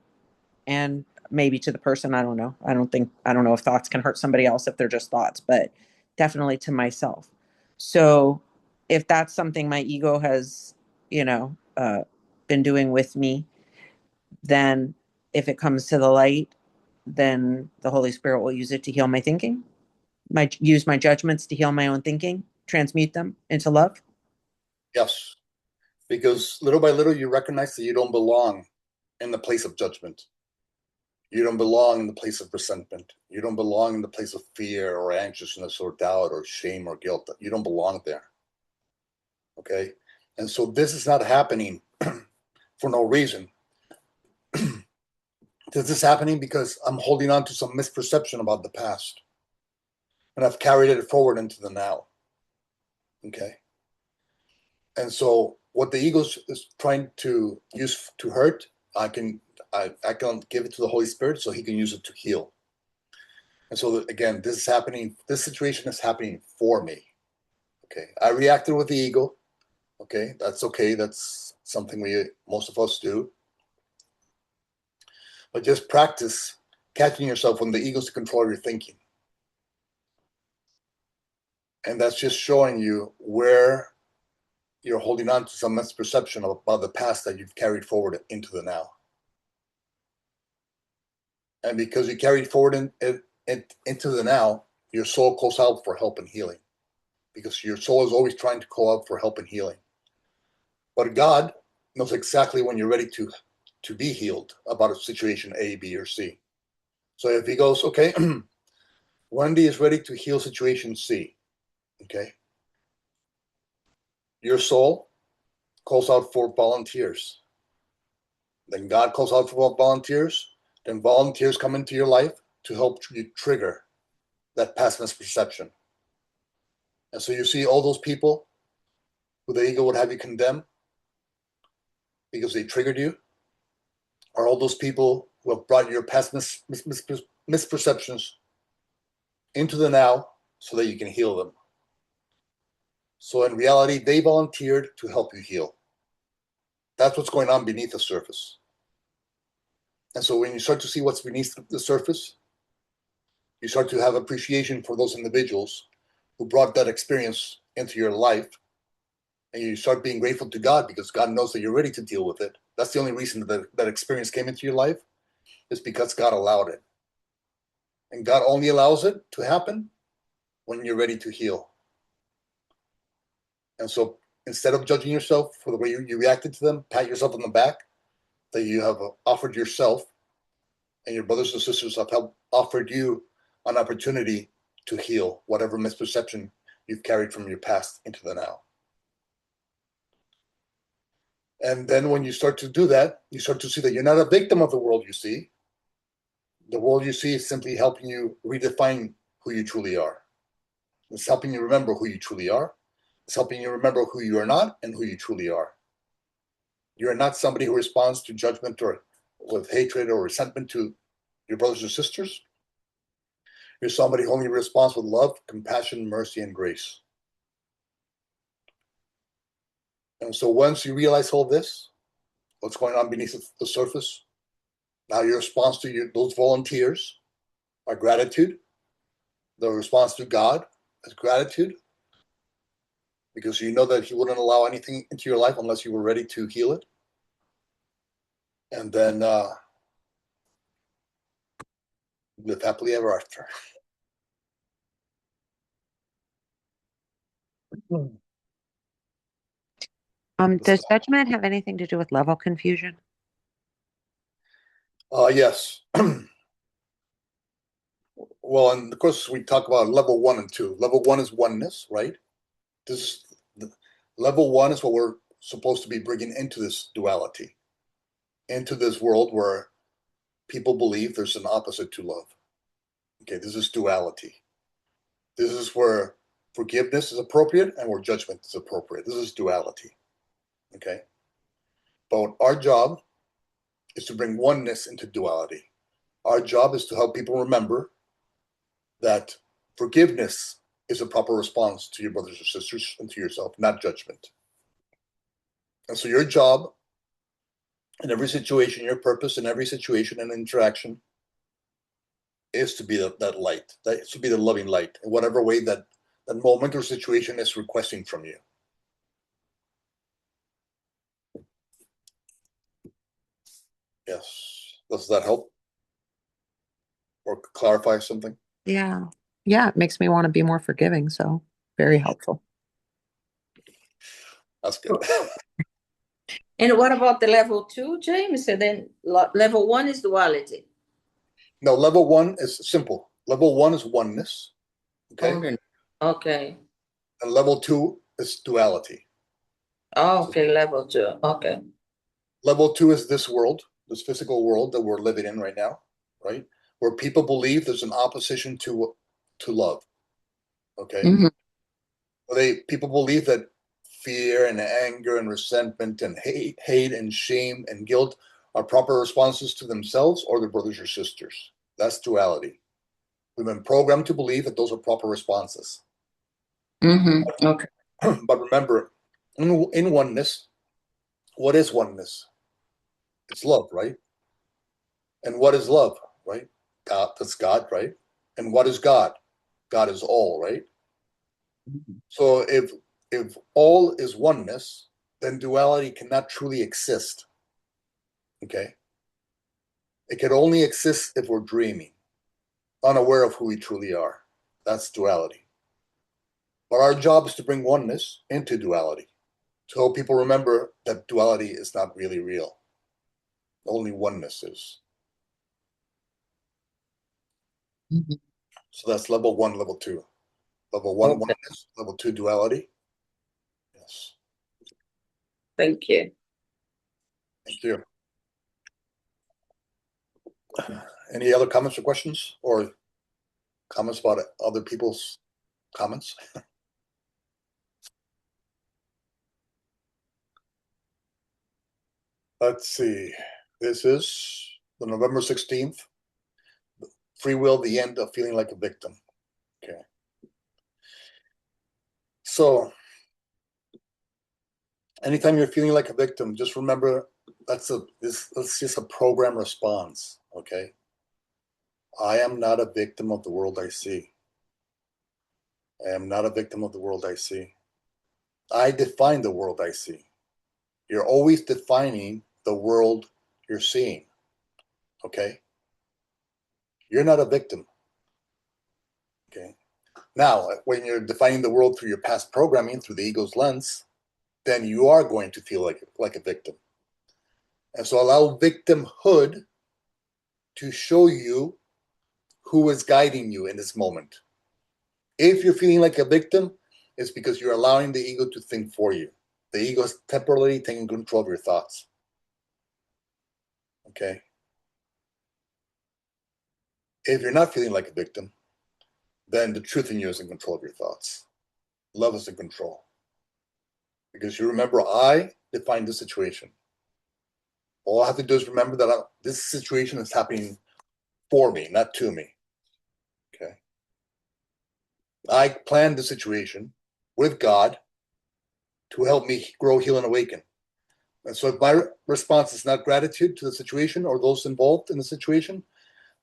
and maybe to the person. I don't know. I don't know if thoughts can hurt somebody else if they're just thoughts, but definitely to myself. So if that's something my ego has, you know, uh, been doing with me, then if it comes to the light, then the Holy Spirit will use it to heal my thinking, use my judgments to heal my own thinking, transmute them into love. Yes, because little by little you recognize that you don't belong in the place of judgment. You don't belong in the place of resentment. You don't belong in the place of fear or anxiousness or doubt or shame or guilt. You don't belong there. Okay? And so this is not happening for no reason. This is happening because I'm holding on to some misperception about the past. And I've carried it forward into the now. Okay. And so what the ego is trying to use to hurt, I can give it to the Holy Spirit so he can use it to heal. And so again, this situation is happening for me. Okay. I reacted with the ego. Okay. That's okay. That's something most of us do. But just practice catching yourself when the ego's to control your thinking. And that's just showing you where you're holding on to some misperception about the past that you've carried forward into the now. And because you carried forward into the now, your soul calls out for help and healing. Because your soul is always trying to call out for help and healing. But God knows exactly when you're ready to be healed about a situation A, B, or C. So if he goes, okay, Wendy is ready to heal situation C, okay? Your soul calls out for volunteers. Then God calls out for volunteers. Then volunteers come into your life to help you trigger that past misperception. And so you see all those people who the ego would have you condemn because they triggered you, are all those people who have brought your past misperceptions into the now so that you can heal them. So in reality, they volunteered to help you heal. That's what's going on beneath the surface. And so when you start to see what's beneath the surface, you start to have appreciation for those individuals who brought that experience into your life. And you start being grateful to God because God knows that you're ready to deal with it. That's the only reason that experience came into your life, is because God allowed it. And God only allows it to happen when you're ready to heal. And so instead of judging yourself for the way you reacted to them, pat yourself on the back that you have offered yourself and your brothers and sisters have offered you an opportunity to heal whatever misperception you've carried from your past into the now. And then when you start to do that, you start to see that you're not a victim of the world you see. The world you see is simply helping you redefine who you truly are. It's helping you remember who you truly are. It's helping you remember who you are not and who you truly are. You're not somebody who responds to judgment or with hatred or resentment to your brothers and sisters. You're somebody who only responds with love, compassion, mercy, and grace. And so once you realize all this, what's going on beneath the surface, now your response to those volunteers are gratitude. The response to God is gratitude, because you know that he wouldn't allow anything into your life unless you were ready to heal it. And then live happily ever after. Does judgment have anything to do with level confusion? Yes. Well, and of course we talk about level 1 and 2. Level 1 is oneness, right? Level 1 is what we're supposed to be bringing into this duality, into this world where people believe there's an opposite to love. Okay, this is duality. This is where forgiveness is appropriate and where judgment is appropriate. This is duality. Okay? But our job is to bring oneness into duality. Our job is to help people remember that forgiveness is a proper response to your brothers or sisters and to yourself, not judgment. And so your job in every situation, your purpose in every situation and interaction is to be that light, that is to be the loving light in whatever way that moment or situation is requesting from you. Yes. Does that help or clarify something? Yeah. Yeah, it makes me want to be more forgiving. So very helpful. That's good. And what about the level 2, James? So then level 1 is duality. No, level 1 is simple. Level 1 is oneness. Okay. Okay. And level 2 is duality. Oh, okay, level 2. Okay. Level 2 is this world, this physical world that we're living in right now, right? Where people believe there's an opposition to love. Okay. Mhm. People believe that fear and anger and resentment and hate and shame and guilt are proper responses to themselves or their brothers or sisters. That's duality. We've been programmed to believe that those are proper responses. Okay. But remember, in oneness, what is oneness? It's love, right? And what is love, right? God, that's God, right? And what is God? God is all, right? So if all is oneness, then duality cannot truly exist. Okay? It can only exist if we're dreaming, unaware of who we truly are. That's duality. But our job is to bring oneness into duality. To help people remember that duality is not really real. Only oneness is. Mhm. So that's level one, level two. Level one, Okay. oneness. Level two, duality. Yes. Thank you. Thank you. Any other comments or questions or comments about other people's comments? Let's see. This is the November 16th. Free will, the end of feeling like a victim. Okay. So anytime you're feeling like a victim, just remember that's just a program response. Okay. I am not a victim of the world I see. I am not a victim of the world I see. I define the world I see. You're always defining the world you're seeing. Okay. You're not a victim. Okay. Now, when you're defining the world through your past programming, through the ego's lens, then you are going to feel like a victim. And so allow victimhood to show you who is guiding you in this moment. If you're feeling like a victim, it's because you're allowing the ego to think for you. The ego is temporarily taking control of your thoughts. Okay. If you're not feeling like a victim, then the truth in you is in control of your thoughts. Love is in control. Because you remember, I defined the situation. All I have to do is remember that this situation is happening for me, not to me. Okay. I planned the situation with God to help me grow, heal, and awaken. And so if my response is not gratitude to the situation or those involved in the situation,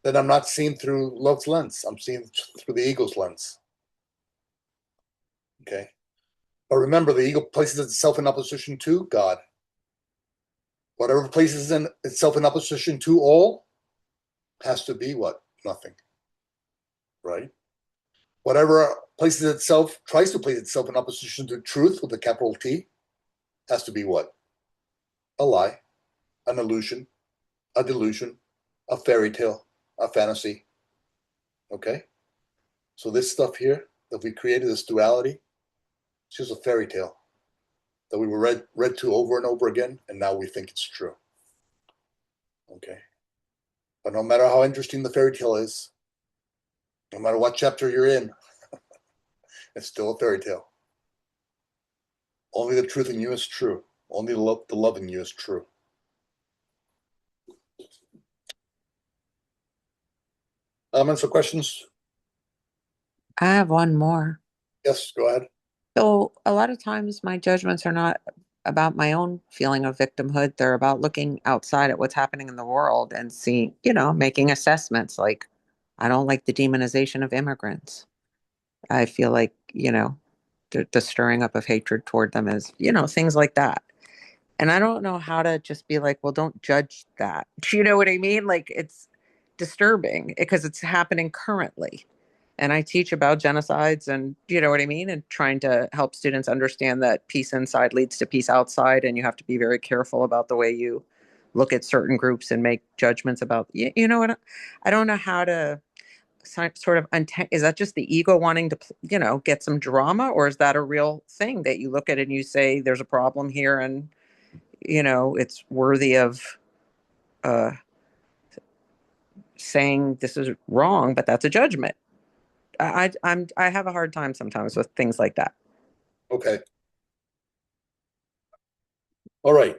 then I'm not seeing through love's lens. I'm seeing through the ego's lens. Okay. But remember, the ego places itself in opposition to God. Whatever places itself in opposition to all has to be what? Nothing. Right? Whatever tries to place itself in opposition to truth with a capital T has to be what? A lie, an illusion, a delusion, a fairy tale, a fantasy. Okay? So this stuff here that we created, this duality, it's just a fairy tale that we were read to over and over again, and now we think it's true. Okay? But no matter how interesting the fairy tale is, no matter what chapter you're in, it's still a fairy tale. Only the truth in you is true. Only the love in you is true. Comments or questions? I have one more. Yes, go ahead. So a lot of times my judgments are not about my own feeling of victimhood. They're about looking outside at what's happening in the world and seeing, making assessments like, I don't like the demonization of immigrants. I feel like, the stirring up of hatred toward them is, things like that. And I don't know how to just be like, well, don't judge that. Do you know what I mean? Like it's disturbing because it's happening currently. And I teach about genocides and you know what I mean? And trying to help students understand that peace inside leads to peace outside. And you have to be very careful about the way you look at certain groups and make judgments about, you know what? I don't know how to sort of is that just the ego wanting to, get some drama, or is that a real thing that you look at and you say, there's a problem here and it's worthy of uh, saying this is wrong, but that's a judgment. I have a hard time sometimes with things like that. Okay. All right.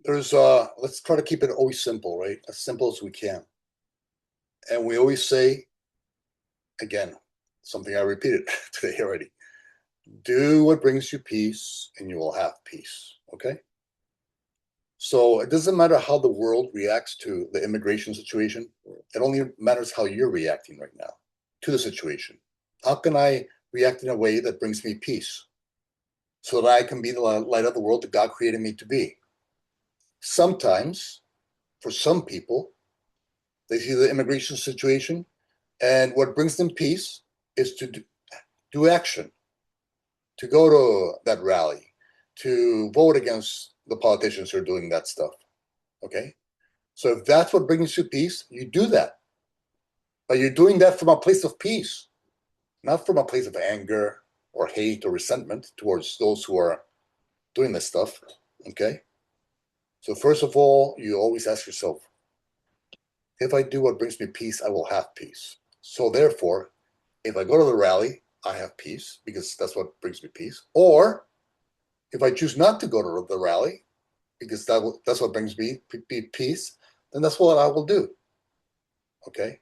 Let's try to keep it always simple, right? As simple as we can. And we always say, again, something I repeated today already, do what brings you peace and you will have peace. Okay. So it doesn't matter how the world reacts to the immigration situation. It only matters how you're reacting right now to the situation. How can I react in a way that brings me peace so that I can be the light of the world that God created me to be? Sometimes, for some people, they see the immigration situation, and what brings them peace is to do action, to go to that rally, to vote against the politicians who are doing that stuff. Okay? So if that's what brings you peace, you do that. But you're doing that from a place of peace, not from a place of anger or hate or resentment towards those who are doing this stuff. Okay? So first of all, you always ask yourself, if I do what brings me peace, I will have peace. So therefore, if I go to the rally, I have peace because that's what brings me peace. Or if I choose not to go to the rally because that's what brings me peace, then that's what I will do. Okay.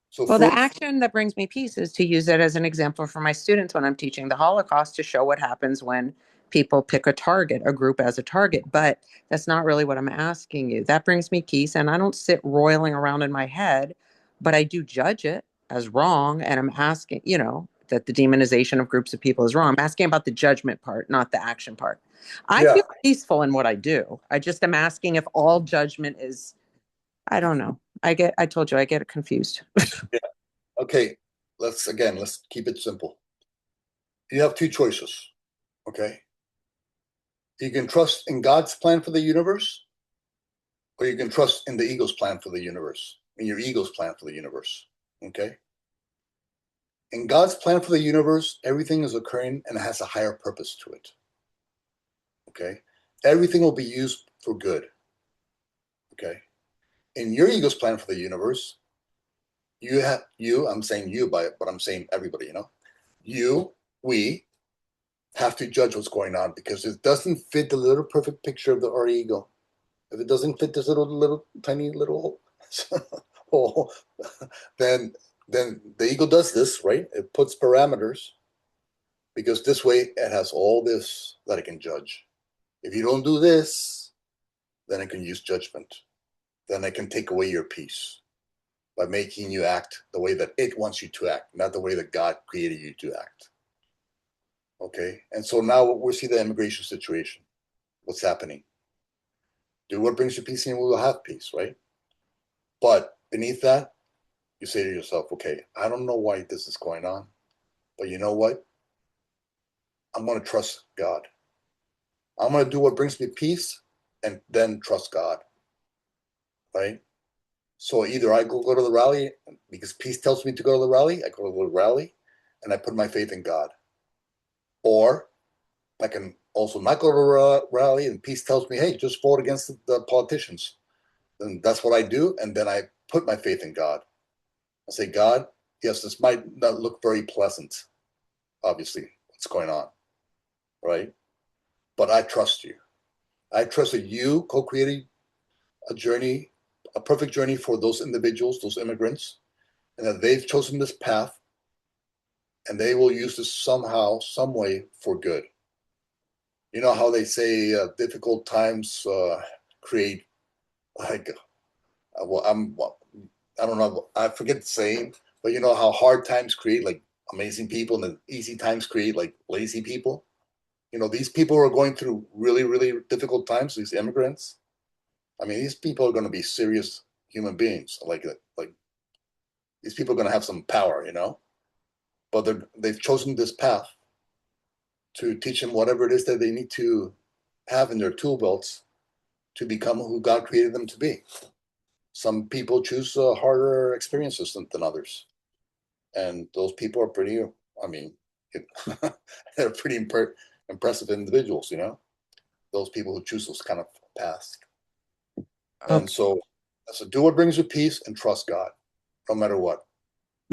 So Well, the first, action that brings me peace is to use it as an example for my students when I'm teaching the Holocaust to show what happens when people pick a target, a group as a target. But that's not really what I'm asking you. That brings me peace, and I don't sit roiling around in my head, but I do judge it as wrong. And I'm asking, that the demonization of groups of people is wrong. I'm asking about the judgment part, not the action part. I yeah, feel peaceful in what I do. I just am asking if all judgment is, I don't know. I told you, I get it confused. yeah. Okay. Let's keep it simple. You have two choices. Okay. You can trust in God's plan for the universe, or you can trust in the ego's plan for the universe, in your ego's plan for the universe. Okay. In God's plan for the universe, everything is occurring and it has a higher purpose to it. Okay. Everything will be used for good. Okay. In your ego's plan for the universe, I'm saying you, but I'm saying everybody, we have to judge what's going on because it doesn't fit the little perfect picture of our ego. If it doesn't fit this little tiny little hole, then the ego does this, right? It puts parameters because this way it has all this that it can judge. If you don't do this, then it can use judgment. Then it can take away your peace by making you act the way that it wants you to act, not the way that God created you to act. Okay. And so now we see the immigration situation. What's happening? Do what brings you peace and we will have peace, right? But beneath that, you say to yourself, okay, I don't know why this is going on, but you know what? I'm going to trust God. I'm going to do what brings me peace and then trust God, right? So either I go to the rally because peace tells me to go to the rally, I go to the rally and I put my faith in God. Or I can also not go to a rally and peace tells me, hey, just vote against the politicians. Then that's what I do. And then I put my faith in God. I say, God, yes, this might not look very pleasant, obviously, what's going on, right? But I trust you. I trust that you co-created a journey, a perfect journey for those individuals, those immigrants, and that they've chosen this path and they will use this somehow, some way for good. You know how they say difficult times create like well, I don't know, I forget the saying, but you know how hard times create like amazing people, and then easy times create like lazy people. These people are going through really, really difficult times. These immigrants. I mean, these people are going to be serious human beings. Like these people are going to have some power, but they've chosen this path to teach them whatever it is that they need to have in their tool belts to become who God created them to be. Some people choose harder experiences than others, and those people are pretty. I mean, it, they're pretty impressive individuals. Those people who choose those kind of paths. And Okay. so do what brings you peace and trust God, no matter what.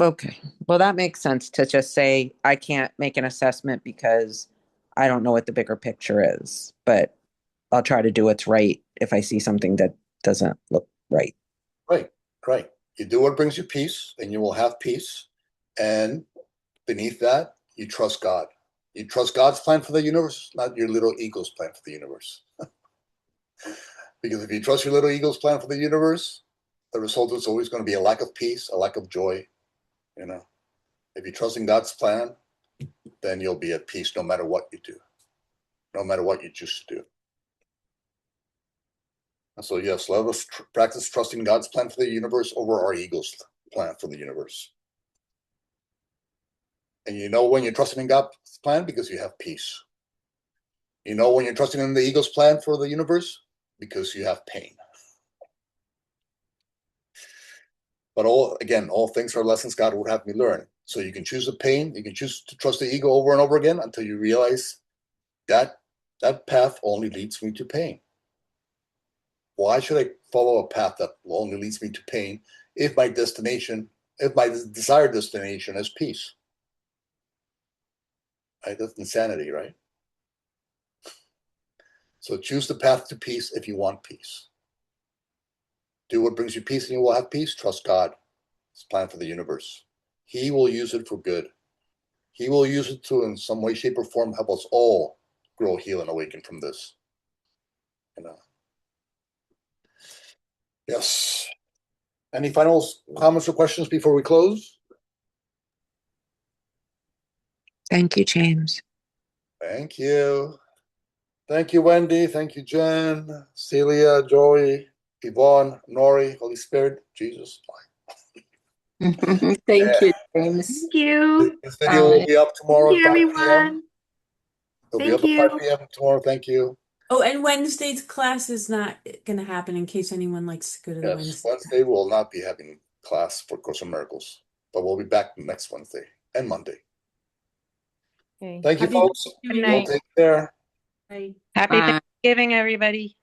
Okay. Well, that makes sense to just say I can't make an assessment because I don't know what the bigger picture is, but I'll try to do what's right if I see something that doesn't look right. Right, right. You do what brings you peace, and you will have peace. And beneath that, you trust God. You trust God's plan for the universe, not your little ego's plan for the universe. Because if you trust your little ego's plan for the universe, the result is always going to be a lack of peace, a lack of joy. You know, if you trust in God's plan, then you'll be at peace no matter what you do, no matter what you choose to do. And so, yes, let us practice trusting God's plan for the universe over our ego's plan for the universe. And you know when you're trusting in God's plan because you have peace. You know when you're trusting in the ego's plan for the universe because you have pain. But all things are lessons God would have me learn. So you can choose the pain, you can choose to trust the ego over and over again until you realize that that path only leads me to pain. Why should I follow a path that only leads me to pain if my desired destination is peace? Right? That's insanity, right? So choose the path to peace if you want peace. Do what brings you peace and you will have peace. Trust God. His plan for the universe. He will use it for good. He will use it to, in some way, shape, or form, help us all grow, heal, and awaken from this. You know. Yes. Any final comments or questions before we close? Thank you, James. Thank you. Thank you, Wendy. Thank you, Jen, Celia, Joey, Yvonne, Nori, Holy Spirit, Jesus. Thank you, James. Thank you. This video will be up tomorrow Thank at you, 5 p.m. everyone. It'll be Thank up at you. 5 p.m. tomorrow. Thank you. Oh, and Wednesday's class is not going to happen in case anyone likes to go to the Yes, Wednesday. Wednesday will not be having class for Course of Miracles, but we'll be back next Wednesday and Monday. Okay. Thank you, Happy folks. Good You all night. take care. Bye. Happy Bye. Thanksgiving, everybody.